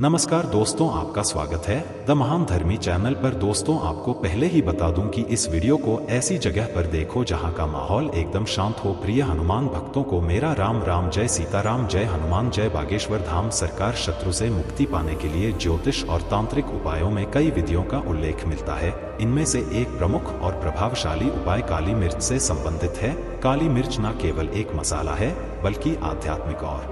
नमस्कार दोस्तों, आपका स्वागत है द महान धर्मी चैनल पर। दोस्तों, आपको पहले ही बता दूं कि इस वीडियो को ऐसी जगह पर देखो जहां का माहौल एकदम शांत हो। प्रिय हनुमान भक्तों को मेरा राम राम, जय सीताराम, जय हनुमान, जय बागेश्वर धाम सरकार। शत्रु से मुक्ति पाने के लिए ज्योतिष और तांत्रिक उपायों में कई विधियों का उल्लेख मिलता है। इनमें से एक प्रमुख और प्रभावशाली उपाय काली मिर्च से संबंधित है। काली मिर्च न केवल एक मसाला है बल्कि आध्यात्मिक और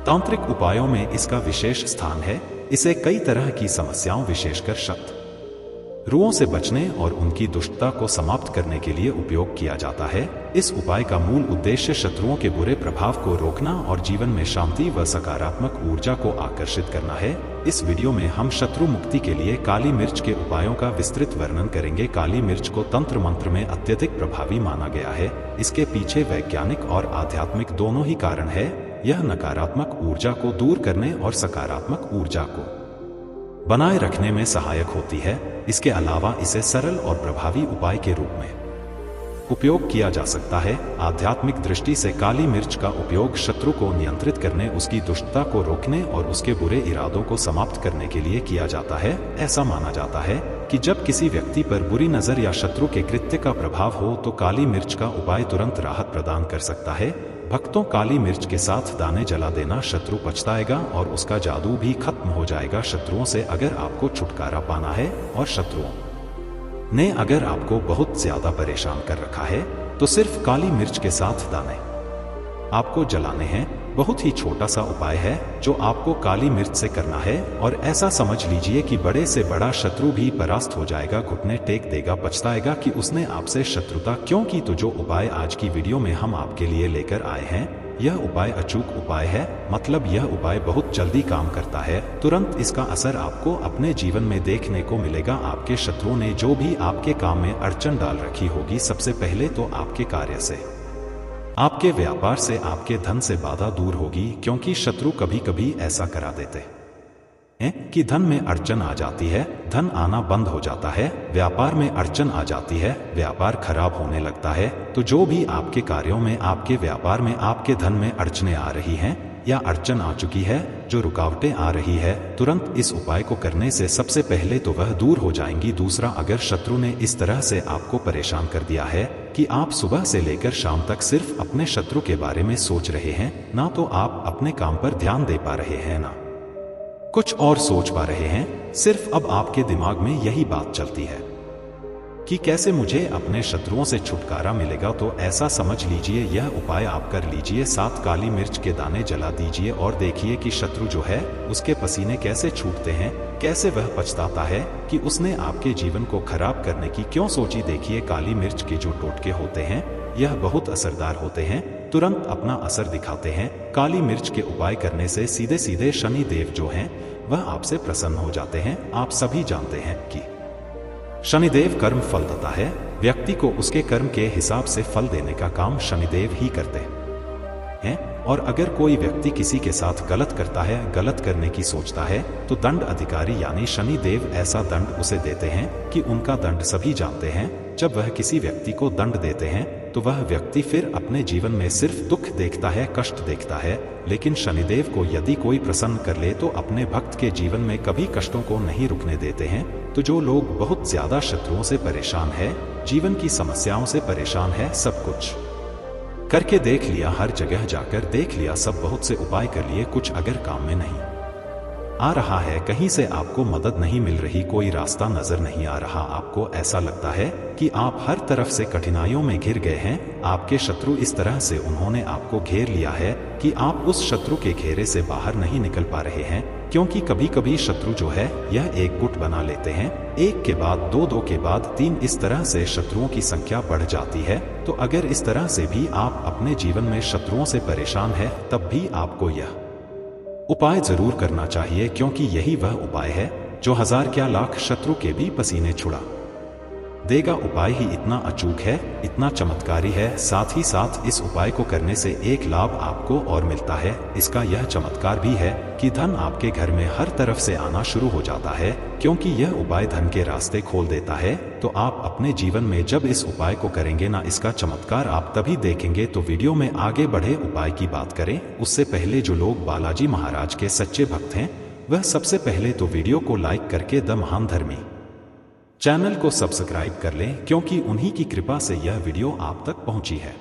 तांत्रिक उपायों में इसका विशेष स्थान है। इसे कई तरह की समस्याओं, विशेषकर शत्रुओं से बचने और उनकी दुष्टता को समाप्त करने के लिए उपयोग किया जाता है। इस उपाय का मूल उद्देश्य शत्रुओं के बुरे प्रभाव को रोकना और जीवन में शांति व सकारात्मक ऊर्जा को आकर्षित करना है। इस वीडियो में हम शत्रु मुक्ति के लिए काली मिर्च के उपायों का विस्तृत वर्णन करेंगे। काली मिर्च को तंत्र मंत्र में अत्यधिक प्रभावी माना गया है। इसके पीछे वैज्ञानिक और आध्यात्मिक दोनों ही कारण है। यह नकारात्मक ऊर्जा को दूर करने और सकारात्मक ऊर्जा को बनाए रखने में सहायक होती है। इसके अलावा इसे सरल और प्रभावी उपाय के रूप में उपयोग किया जा सकता है। आध्यात्मिक दृष्टि से काली मिर्च का उपयोग शत्रु को नियंत्रित करने, उसकी दुष्टता को रोकने और उसके बुरे इरादों को समाप्त करने के लिए किया जाता है। ऐसा माना जाता है कि जब किसी व्यक्ति पर बुरी नजर या शत्रु के कृत्य का प्रभाव हो तो काली मिर्च का उपाय तुरंत राहत प्रदान कर सकता है। भक्तों, काली मिर्च के साथ दाने जला देना, शत्रु पछताएगा और उसका जादू भी खत्म हो जाएगा। शत्रुओं से अगर आपको छुटकारा पाना है और शत्रुओं ने अगर आपको बहुत ज्यादा परेशान कर रखा है तो सिर्फ काली मिर्च के साथ दाने आपको जलाने हैं। बहुत ही छोटा सा उपाय है जो आपको काली मिर्च से करना है और ऐसा समझ लीजिए कि बड़े से बड़ा शत्रु भी परास्त हो जाएगा, घुटने टेक देगा, पछताएगा कि उसने आपसे शत्रुता क्यों की। तो जो उपाय आज की वीडियो में हम आपके लिए लेकर आए हैं, यह उपाय अचूक उपाय है। मतलब यह उपाय बहुत जल्दी काम करता है। तुरंत इसका असर आपको अपने जीवन में देखने को मिलेगा। आपके शत्रुओं ने जो भी आपके काम में अड़चन डाल रखी होगी, सबसे पहले तो आपके कार्य से, आपके व्यापार से, आपके धन से बाधा दूर होगी। क्योंकि शत्रु कभी कभी ऐसा करा देते हैं कि धन में अड़चन आ जाती है, धन आना बंद हो जाता है, व्यापार में अड़चन आ जाती है, व्यापार खराब होने लगता है। तो जो भी आपके कार्यों में, आपके व्यापार में, आपके धन में अड़चनें आ रही हैं या अड़चन आ चुकी है, जो रुकावटें आ रही है, तुरंत इस उपाय को करने से सबसे पहले तो वह दूर हो जाएंगी। दूसरा, अगर शत्रु ने इस तरह से आपको परेशान कर दिया है कि आप सुबह से लेकर शाम तक सिर्फ अपने शत्रु के बारे में सोच रहे हैं, ना तो आप अपने काम पर ध्यान दे पा रहे हैं, ना कुछ और सोच पा रहे हैं, सिर्फ अब आपके दिमाग में यही बात चलती है कि कैसे मुझे अपने शत्रुओं से छुटकारा मिलेगा, तो ऐसा समझ लीजिए यह उपाय आप कर लीजिए। 7 काली मिर्च के दाने जला दीजिए और देखिए कि शत्रु जो है उसके पसीने कैसे छूटते हैं, कैसे वह पछताता है कि उसने आपके जीवन को खराब करने की क्यों सोची। देखिए, काली मिर्च के जो टोटके होते हैं यह बहुत असरदार होते हैं, तुरंत अपना असर दिखाते हैं। काली मिर्च के उपाय करने से सीधे सीधे शनि देव जो हैं वह आपसे प्रसन्न हो जाते हैं। आप सभी जानते हैं कि शनिदेव कर्म फल देता है। व्यक्ति को उसके कर्म के हिसाब से फल देने का काम शनिदेव ही करते हैं। और अगर कोई व्यक्ति किसी के साथ गलत करता है, गलत करने की सोचता है, तो दंड अधिकारी यानी शनिदेव ऐसा दंड उसे देते हैं कि उनका दंड सभी जानते हैं। जब वह किसी व्यक्ति को दंड देते हैं तो वह व्यक्ति फिर अपने जीवन में सिर्फ दुख देखता है, कष्ट देखता है। लेकिन शनिदेव को यदि कोई प्रसन्न कर ले तो अपने भक्त के जीवन में कभी कष्टों को नहीं रुकने देते हैं। तो जो लोग बहुत ज्यादा शत्रुओं से परेशान है, जीवन की समस्याओं से परेशान है, सब कुछ करके देख लिया, हर जगह जाकर देख लिया, सब बहुत से उपाय कर लिए, कुछ अगर काम में नहीं आ रहा है, कहीं से आपको मदद नहीं मिल रही, कोई रास्ता नजर नहीं आ रहा, आपको ऐसा लगता है कि आप हर तरफ से कठिनाइयों में घिर गए हैं, आपके शत्रु इस तरह से उन्होंने आपको घेर लिया है कि आप उस शत्रु के घेरे से बाहर नहीं निकल पा रहे हैं। क्योंकि कभी कभी शत्रु जो है यह एक गुट बना लेते हैं, एक के बाद दो, दो के बाद 3, इस तरह से शत्रुओं की संख्या बढ़ जाती है। तो अगर इस तरह से भी आप अपने जीवन में शत्रुओं से परेशान है, तब भी आपको यह उपाय जरूर करना चाहिए। क्योंकि यही वह उपाय है जो 1000 क्या लाख शत्रु के भी पसीने छुड़ा देगा। उपाय ही इतना अचूक है, इतना चमत्कारी है। साथ ही साथ इस उपाय को करने से एक लाभ आपको और मिलता है। इसका यह चमत्कार भी है कि धन आपके घर में हर तरफ से आना शुरू हो जाता है। क्योंकि यह उपाय धन के रास्ते खोल देता है। तो आप अपने जीवन में जब इस उपाय को करेंगे ना, इसका चमत्कार आप तभी देखेंगे। तो वीडियो में आगे बढ़े उपाय की बात करें उससे पहले जो लोग बालाजी महाराज के सच्चे भक्त हैं वह सबसे पहले तो वीडियो को लाइक करके द महान धर्मी चैनल को सब्सक्राइब कर लें, क्योंकि उन्हीं की कृपा से यह वीडियो आप तक पहुंची है।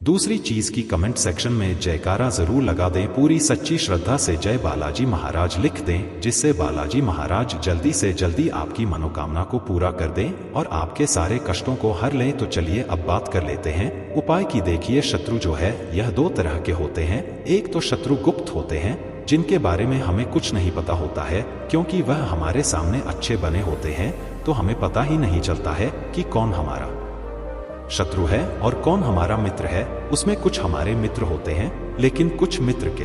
दूसरी चीज की कमेंट सेक्शन में जयकारा जरूर लगा दें, पूरी सच्ची श्रद्धा से जय बालाजी महाराज लिख दें, जिससे बालाजी महाराज जल्दी से जल्दी आपकी मनोकामना को पूरा कर दें और आपके सारे कष्टों को हर लें। तो चलिए अब बात कर लेते हैं उपाय की। देखिए, शत्रु जो है यह दो तरह के होते हैं। एक तो शत्रु गुप्त होते हैं, जिनके बारे में हमें कुछ नहीं पता होता है, क्योंकि वह हमारे सामने अच्छे बने होते हैं, तो हमें पता ही नहीं चलता है कि कौन हमारा शत्रु है और कौन हमारा मित्र है। उसमें कुछ हमारे मित्र होते हैं, लेकिन कुछ मित्र के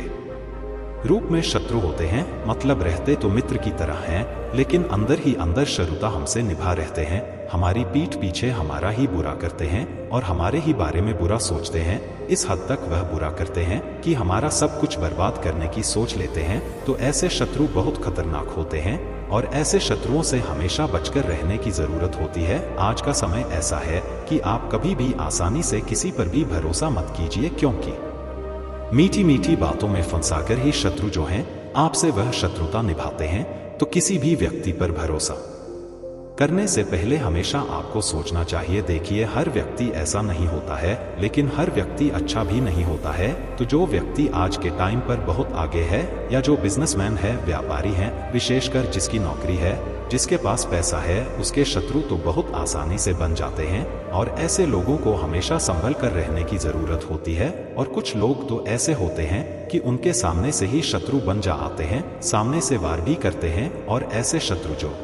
रूप में शत्रु होते हैं। मतलब रहते तो मित्र की तरह हैं, लेकिन अंदर ही अंदर शत्रुता हमसे निभा रहते हैं। हमारी पीठ पीछे हमारा ही बुरा करते हैं और हमारे ही बारे में बुरा सोचते हैं। इस हद तक वह बुरा करते हैं कि हमारा सब कुछ बर्बाद करने की सोच लेते हैं। तो ऐसे शत्रु बहुत खतरनाक होते हैं और ऐसे शत्रुओं से हमेशा बचकर रहने की जरूरत होती है। आज का समय ऐसा है कि आप कभी भी आसानी से किसी पर भी भरोसा मत कीजिए, क्योंकि मीठी मीठी बातों में फंसाकर ही शत्रु जो हैं आपसे वह शत्रुता निभाते हैं। तो किसी भी व्यक्ति पर भरोसा करने से पहले हमेशा आपको सोचना चाहिए। देखिए, हर व्यक्ति ऐसा नहीं होता है, लेकिन हर व्यक्ति अच्छा भी नहीं होता है। तो जो व्यक्ति आज के टाइम पर बहुत आगे है, या जो बिजनेसमैन है, व्यापारी है, विशेषकर जिसकी नौकरी है, जिसके पास पैसा है, उसके शत्रु तो बहुत आसानी से बन जाते हैं। और ऐसे लोगों को हमेशा संभल कर रहने की जरूरत होती है। और कुछ लोग तो ऐसे होते हैं कि उनके सामने से ही शत्रु बन जाते हैं, सामने से वार भी करते हैं। और ऐसे शत्रु जो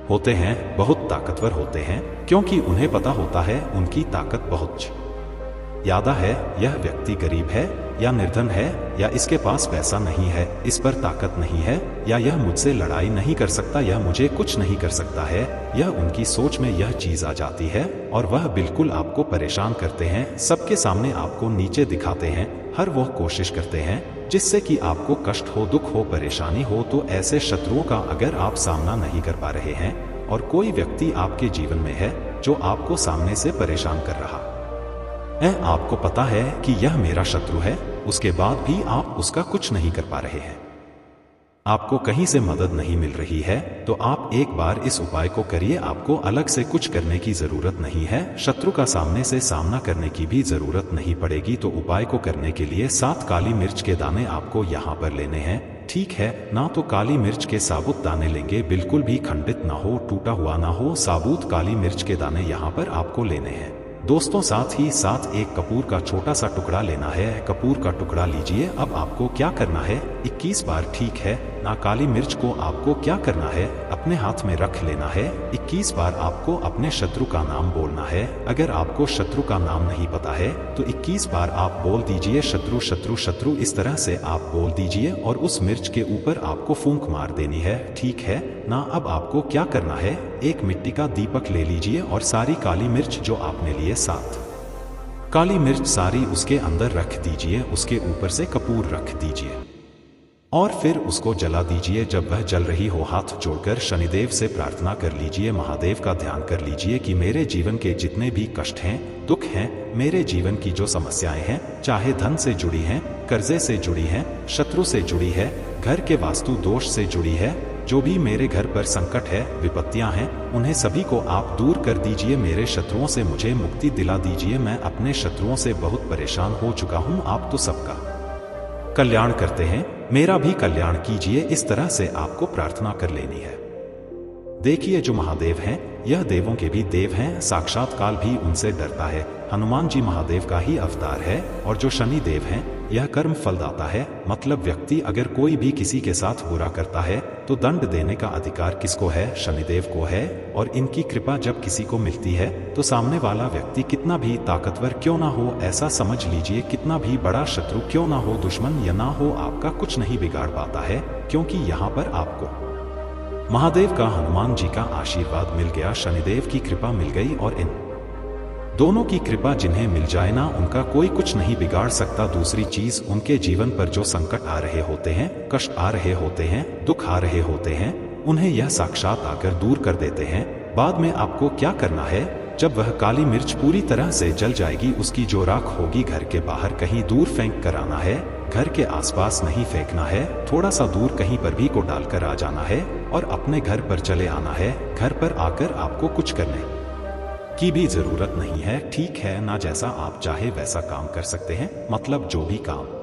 होते हैं बहुत ताकतवर होते हैं, क्योंकि उन्हें पता होता है उनकी ताकत बहुत ज्यादा है। यह व्यक्ति गरीब है या निर्धन है, या इसके पास पैसा नहीं है, इस पर ताकत नहीं है, या यह मुझसे लड़ाई नहीं कर सकता, यह मुझे कुछ नहीं कर सकता है। यह उनकी सोच में यह चीज आ जाती है और वह बिल्कुल आपको परेशान करते हैं। सबके सामने आपको नीचे दिखाते हैं। हर वह कोशिश करते हैं जिससे कि आपको कष्ट हो, दुख हो, परेशानी हो। तो ऐसे शत्रुओं का अगर आप सामना नहीं कर पा रहे हैं और कोई व्यक्ति आपके जीवन में है जो आपको सामने से परेशान कर रहा है, आपको पता है कि यह मेरा शत्रु है, उसके बाद भी आप उसका कुछ नहीं कर पा रहे हैं, आपको कहीं से मदद नहीं मिल रही है, तो आप एक बार इस उपाय को करिए। आपको अलग से कुछ करने की जरूरत नहीं है, शत्रु का सामने से सामना करने की भी जरूरत नहीं पड़ेगी। तो उपाय को करने के लिए 7 काली मिर्च के दाने आपको यहाँ पर लेने हैं, ठीक है ना। तो काली मिर्च के साबुत दाने लेंगे, बिल्कुल भी खंडित ना हो, टूटा हुआ ना हो, साबुत काली मिर्च के दाने यहाँ पर आपको लेने हैं दोस्तों। साथ ही साथ एक कपूर का छोटा सा टुकड़ा लेना है, कपूर का टुकड़ा लीजिए। अब आपको क्या करना है, 21 बार, ठीक है ना, काली मिर्च को आपको क्या करना है, अपने हाथ में रख लेना है। 21 बार आपको अपने शत्रु का नाम बोलना है। अगर आपको शत्रु का नाम नहीं पता है तो 21 बार आप बोल दीजिए शत्रु शत्रु शत्रु, इस तरह से आप बोल दीजिए और उस मिर्च के ऊपर आपको फूंक मार देनी है, ठीक है ना। अब आपको क्या करना है, एक मिट्टी का दीपक ले लीजिए और सारी काली मिर्च जो आपने लिए 7 काली मिर्च सारी उसके अंदर रख दीजिए, उसके ऊपर से कपूर रख दीजिए और फिर उसको जला दीजिए। जब वह जल रही हो, हाथ जोड़कर शनिदेव से प्रार्थना कर लीजिए, महादेव का ध्यान कर लीजिए कि मेरे जीवन के जितने भी कष्ट हैं, दुख हैं, मेरे जीवन की जो समस्याएं हैं, चाहे धन से जुड़ी हैं, कर्जे से जुड़ी हैं, शत्रु से जुड़ी है, घर के वास्तु दोष से जुड़ी है, जो भी मेरे घर पर संकट है, विपत्तियां हैं, उन्हें सभी को आप दूर कर दीजिए। मेरे शत्रुओं से मुझे मुक्ति दिला दीजिए। मैं अपने शत्रुओं से बहुत परेशान हो चुका हूं। आप तो सबका कल्याण करते हैं, मेरा भी कल्याण कीजिए। इस तरह से आपको प्रार्थना कर लेनी है। देखिए, जो महादेव हैं यह देवों के भी देव हैं, साक्षात काल भी उनसे डरता है। हनुमान जी महादेव का ही अवतार है। और जो शनि देव हैं यह कर्म फलदाता है। मतलब व्यक्ति अगर कोई भी किसी के साथ बुरा करता है तो दंड देने का अधिकार किसको है, शनिदेव को है। और इनकी कृपा जब किसी को मिलती है तो सामने वाला व्यक्ति कितना भी ताकतवर क्यों ना हो, ऐसा समझ लीजिए, कितना भी बड़ा शत्रु क्यों ना हो, दुश्मन या ना हो, आपका कुछ नहीं बिगाड़ पाता है। क्योंकि यहाँ पर आपको महादेव का, हनुमान जी का आशीर्वाद मिल गया, शनिदेव की कृपा मिल गई। और इन दोनों की कृपा जिन्हें मिल जाए ना, उनका कोई कुछ नहीं बिगाड़ सकता। दूसरी चीज, उनके जीवन पर जो संकट आ रहे होते हैं, कष्ट आ रहे होते हैं, दुख आ रहे होते हैं, उन्हें यह साक्षात आकर दूर कर देते हैं। बाद में आपको क्या करना है, जब वह काली मिर्च पूरी तरह से जल जाएगी, उसकी जो राख होगी घर के बाहर कहीं दूर फेंक कर आना है। घर के आसपास नहीं फेंकना है, थोड़ा सा दूर कहीं पर भी को डालकर आ जाना है और अपने घर पर चले आना है। घर पर आकर आपको कुछ करने की भी जरूरत नहीं है, ठीक है ना? जैसा आप चाहे वैसा काम कर सकते हैं, मतलब जो भी काम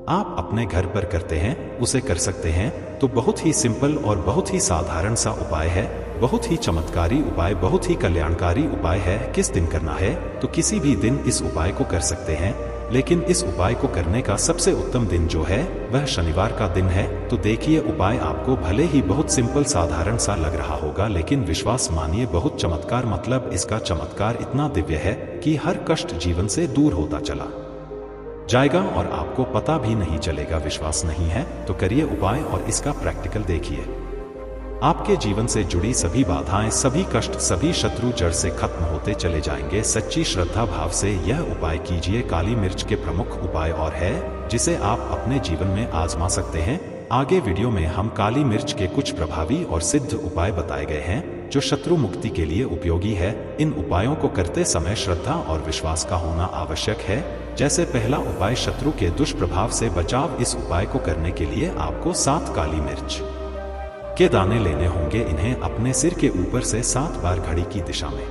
आप अपने घर पर करते हैं उसे कर सकते हैं। तो बहुत ही सिंपल और बहुत ही साधारण सा उपाय है, बहुत ही चमत्कारी उपाय, बहुत ही कल्याणकारी उपाय है। किस दिन करना है? तो किसी भी दिन इस उपाय को कर सकते हैं, लेकिन इस उपाय को करने का सबसे उत्तम दिन जो है वह शनिवार का दिन है। तो देखिए, उपाय आपको भले ही बहुत सिंपल साधारण सा लग रहा होगा, लेकिन विश्वास मानिए बहुत चमत्कार, मतलब इसका चमत्कार इतना दिव्य है कि हर कष्ट जीवन से दूर होता चला जाएगा और आपको पता भी नहीं चलेगा। विश्वास नहीं है तो करिए उपाय और इसका प्रैक्टिकल देखिए। आपके जीवन से जुड़ी सभी बाधाएं, सभी कष्ट, सभी शत्रु जड़ से खत्म होते चले जाएंगे। सच्ची श्रद्धा भाव से यह उपाय कीजिए। काली मिर्च के प्रमुख उपाय और है जिसे आप अपने जीवन में आजमा सकते हैं। आगे वीडियो में हम काली मिर्च के कुछ प्रभावी और सिद्ध उपाय बताए गए हैं जो शत्रु मुक्ति के लिए उपयोगी है। इन उपायों को करते समय श्रद्धा और विश्वास का होना आवश्यक है। जैसे पहला उपाय, शत्रु के दुष्प्रभाव से बचाव। इस उपाय को करने के लिए आपको 7 काली मिर्च के दाने लेने होंगे। इन्हें अपने सिर के ऊपर से 7 बार घड़ी की दिशा में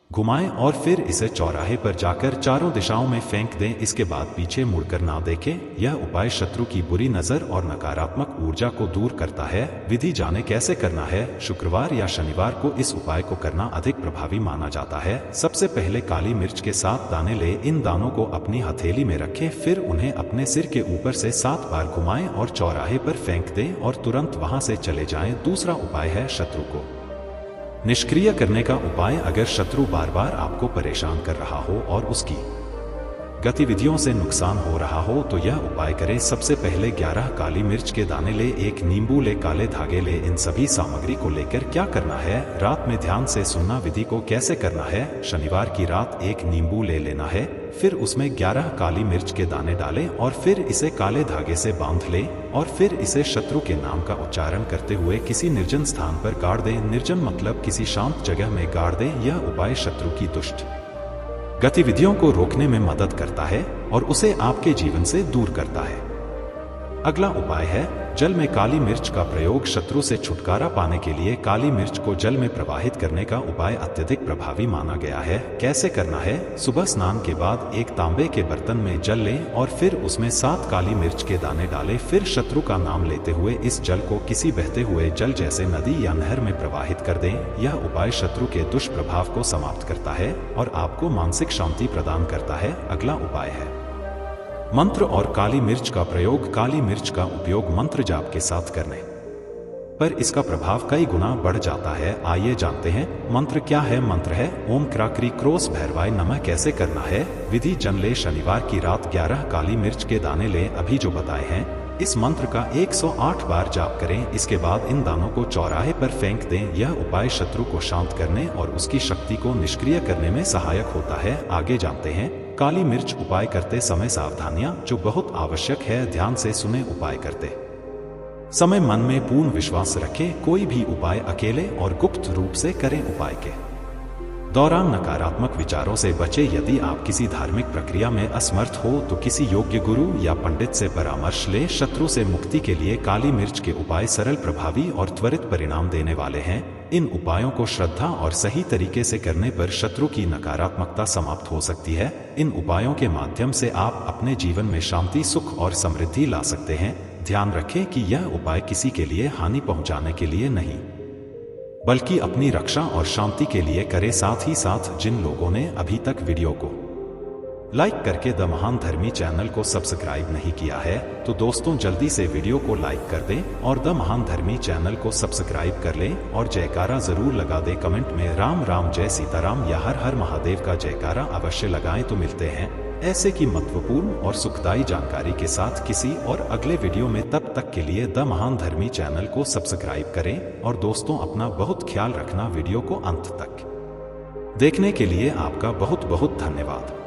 घुमाएं और फिर इसे चौराहे पर जाकर चारों दिशाओं में फेंक दें। इसके बाद पीछे मुड़कर ना देखें। यह उपाय शत्रु की बुरी नजर और नकारात्मक ऊर्जा को दूर करता है। विधि जाने कैसे करना है? शुक्रवार या शनिवार को इस उपाय को करना अधिक प्रभावी माना जाता है। सबसे पहले काली मिर्च के 7 दाने ले, इन दानों को अपनी हथेली में रखें, फिर उन्हें अपने सिर के ऊपर से 7 बार घुमाएं और चौराहे पर फेंक दें और तुरंत वहां से चले जाएं। दूसरा उपाय है शत्रु को निष्क्रिय करने का उपाय। अगर शत्रु बार बार आपको परेशान कर रहा हो और उसकी गतिविधियों से नुकसान हो रहा हो तो यह उपाय करें। सबसे पहले 11 काली मिर्च के दाने ले, 1 नींबू ले, काले धागे ले। इन सभी सामग्री को लेकर क्या करना है? रात में ध्यान से सुनना। विधि को कैसे करना है? शनिवार की रात 1 नींबू ले लेना है, फिर उसमें 11 काली मिर्च के दाने डालें और फिर इसे काले धागे से बांध लें और फिर इसे शत्रु के नाम का उच्चारण करते हुए किसी निर्जन स्थान पर गाड़ दें। निर्जन मतलब किसी शांत जगह में गाड़ दें। यह उपाय शत्रु की दुष्ट गतिविधियों को रोकने में मदद करता है और उसे आपके जीवन से दूर करता है। अगला उपाय है जल में काली मिर्च का प्रयोग। शत्रु से छुटकारा पाने के लिए काली मिर्च को जल में प्रवाहित करने का उपाय अत्यधिक प्रभावी माना गया है। कैसे करना है? सुबह स्नान के बाद 1 तांबे के बर्तन में जल लें और फिर उसमें 7 काली मिर्च के दाने डालें। फिर शत्रु का नाम लेते हुए इस जल को किसी बहते हुए जल जैसे नदी या नहर में प्रवाहित कर दें। यह उपाय शत्रु के दुष्प्रभाव को समाप्त करता है और आपको मानसिक शांति प्रदान करता है। अगला उपाय है मंत्र और काली मिर्च का प्रयोग। काली मिर्च का उपयोग मंत्र जाप के साथ करने पर इसका प्रभाव कई गुना बढ़ जाता है। आइए जानते हैं मंत्र क्या है। मंत्र है ओम क्राक्री क्रोस भैरवाय नमः। कैसे करना है? विधि जन ले, शनिवार की रात 11 काली मिर्च के दाने ले, अभी जो बताए हैं। इस मंत्र का 108 बार जाप करें। इसके बाद इन दानों को चौराहे पर फेंक दें। यह उपाय शत्रु को शांत करने और उसकी शक्ति को निष्क्रिय करने में सहायक होता है। आगे जानते हैं काली मिर्च उपाय करते समय सावधानियां जो बहुत आवश्यक है। ध्यान से सुने। उपाय करते समय मन में पूर्ण विश्वास रखें। कोई भी उपाय अकेले और गुप्त रूप से करें। उपाय के दौरान नकारात्मक विचारों से बचें। यदि आप किसी धार्मिक प्रक्रिया में असमर्थ हो तो किसी योग्य गुरु या पंडित से परामर्श लें। शत्रु से मुक्ति के लिए काली मिर्च के उपाय सरल, प्रभावी और त्वरित परिणाम देने वाले हैं। इन उपायों को श्रद्धा और सही तरीके से करने पर शत्रु की नकारात्मकता समाप्त हो सकती है। इन उपायों के माध्यम से आप अपने जीवन में शांति, सुख और समृद्धि ला सकते हैं। ध्यान रखें कि यह उपाय किसी के लिए हानि पहुंचाने के लिए नहीं, बल्कि अपनी रक्षा और शांति के लिए करें। साथ ही साथ जिन लोगों ने अभी तक वीडियो को लाइक करके द महान धर्मी चैनल को सब्सक्राइब नहीं किया है तो दोस्तों जल्दी से वीडियो को लाइक कर दें और द महान धर्मी चैनल को सब्सक्राइब कर लें और जयकारा जरूर लगा दें। कमेंट में राम राम, जय सीताराम या हर हर महादेव का जयकारा अवश्य लगाएं। तो मिलते हैं ऐसे की महत्वपूर्ण और सुखदायी जानकारी के साथ किसी और अगले वीडियो में। तब तक के लिए द महान धर्मी चैनल को सब्सक्राइब करें और दोस्तों अपना बहुत ख्याल रखना। वीडियो को अंत तक देखने के लिए आपका बहुत बहुत धन्यवाद।